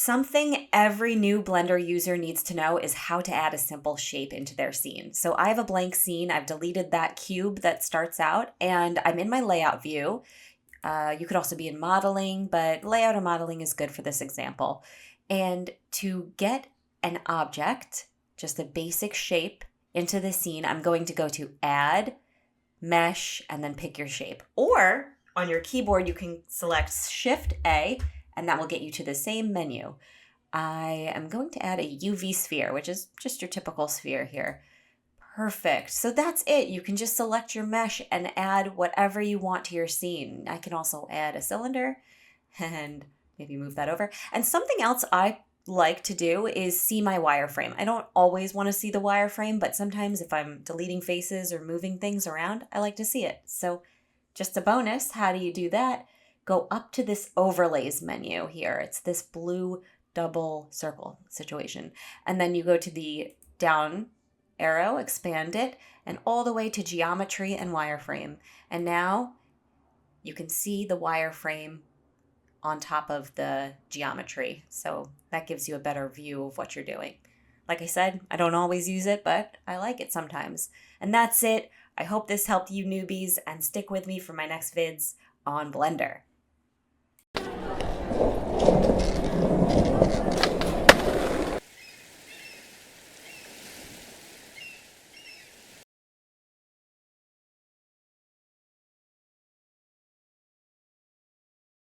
Something every new Blender user needs to know is how to add a simple shape into their scene. So I have a blank scene. I've deleted that cube that starts out, and I'm in my layout view. You could also be in modeling, but layout or modeling is good for this example. And to get an object, just a basic shape, into the scene, I'm going to go to Add, Mesh, and then pick your shape. Or on your keyboard, you can select Shift-A, and that will get you to the same menu. I am going to add a UV sphere, which is just your typical sphere here. Perfect. So that's it. You can just select your mesh and add whatever you want to your scene. I can also add a cylinder and maybe move that over. And something else I like to do is see my wireframe. I don't always want to see the wireframe, but sometimes if I'm deleting faces or moving things around, I like to see it. So just a bonus, how do you do that? Go up to this overlays menu here. It's this blue double circle situation. And then you go to the down arrow, expand it, and all the way to geometry and wireframe. And now you can see the wireframe on top of the geometry. So that gives you a better view of what you're doing. Like I said, I don't always use it, but I like it sometimes. And that's it. I hope this helped you newbies, and stick with me for my next vids on Blender.